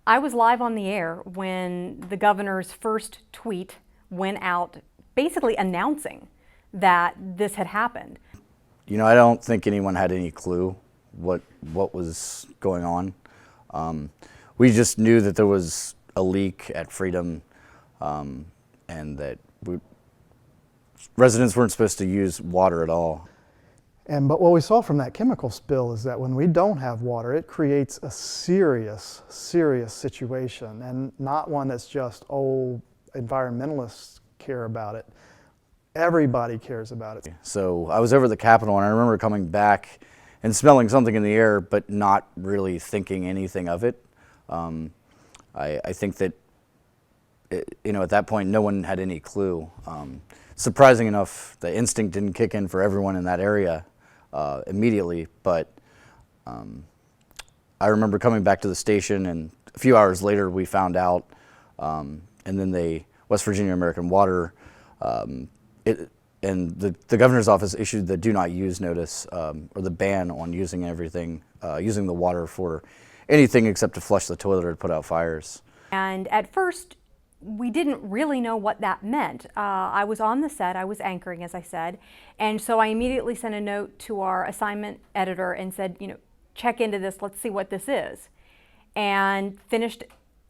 I was live on the air when the governor's first tweet went out basically announcing that this had happened. You know, I don't think anyone had any clue what was going on. We just knew that there was a leak at Freedom and that residents weren't supposed to use water at all. But what we saw from that chemical spill is that when we don't have water, it creates a serious situation, and not one that's just, oh, environmentalists care about it. Everybody cares about it. So I was over at the Capitol, and I remember coming back and smelling something in the air, but not really thinking anything of it. I think that, at that point, no one had any clue. Surprising enough, the instinct didn't kick in for everyone in that area immediately, but I remember coming back to the station, and a few hours later we found out, and then West Virginia American Water, and the governor's office issued the do not use notice, or the ban on using using the water for anything except to flush the toilet or put out fires. And at first, we didn't really know what that meant. I was on the set, I was anchoring, as I said, and so I immediately sent a note to our assignment editor and said, check into this, let's see what this is. And finished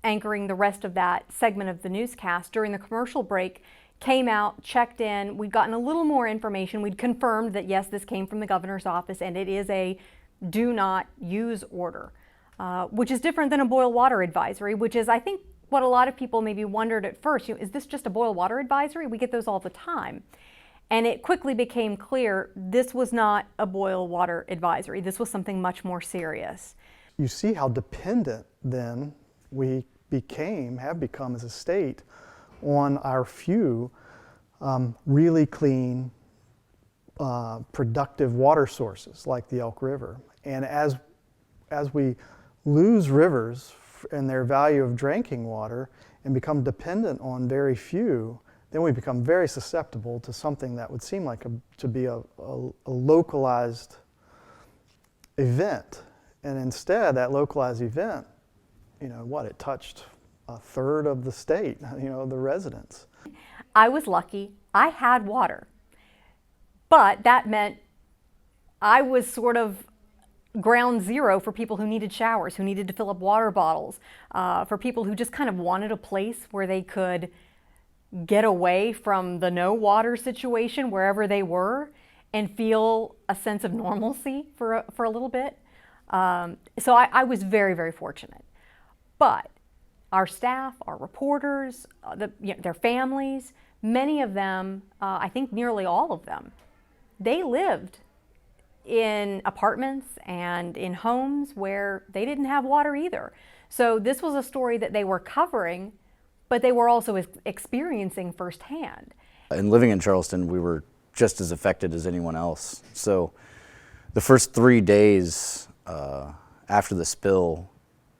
anchoring the rest of that segment of the newscast. During the commercial break, came out, checked in, we'd gotten a little more information. We'd confirmed that yes, this came from the governor's office and it is a do not use order, which is different than a boil water advisory, which is, I think, what a lot of people maybe wondered at first. Is this just a boil water advisory? We get those all the time. And it quickly became clear this was not a boil water advisory. This was something much more serious. You see how dependent then we have become as a state on our few really clean, productive water sources like the Elk River. And as we lose rivers and their value of drinking water and become dependent on very few, then we become very susceptible to something that would seem like to be a localized event. And instead, that localized event, it touched a third of the state, the residents. I was lucky. I had water. But that meant I was sort of ground zero for people who needed showers, who needed to fill up water bottles, for people who just kind of wanted a place where they could get away from the no water situation wherever they were and feel a sense of normalcy for a little bit. So I was very, very fortunate. But our staff, our reporters, their families, many of them, I think nearly all of them, they lived in apartments and in homes where they didn't have water either. So this was a story that they were covering, but they were also experiencing firsthand. And living in Charleston, we were just as affected as anyone else. So the first 3 days after the spill,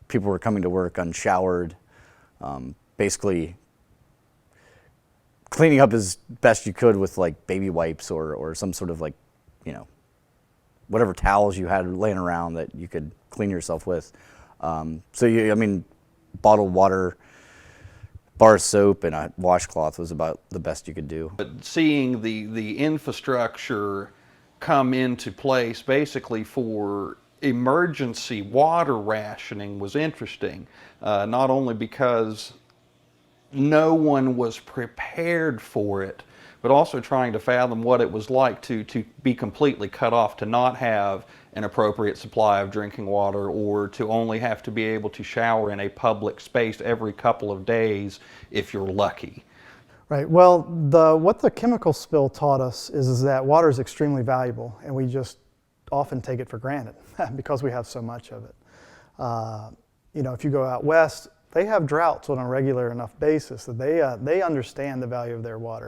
people were coming to work unshowered, basically cleaning up as best you could with like baby wipes or some sort of whatever towels you had laying around that you could clean yourself with. Bottled water, bar soap, and a washcloth was about the best you could do. But seeing the infrastructure come into place basically for emergency water rationing was interesting, not only because no one was prepared for it, but also trying to fathom what it was like to be completely cut off, to not have an appropriate supply of drinking water, or to only have to be able to shower in a public space every couple of days if you're lucky. Right. Well, what the chemical spill taught us is that water is extremely valuable, and we just often take it for granted because we have so much of it. If you go out west, they have droughts on a regular enough basis that they understand the value of their water.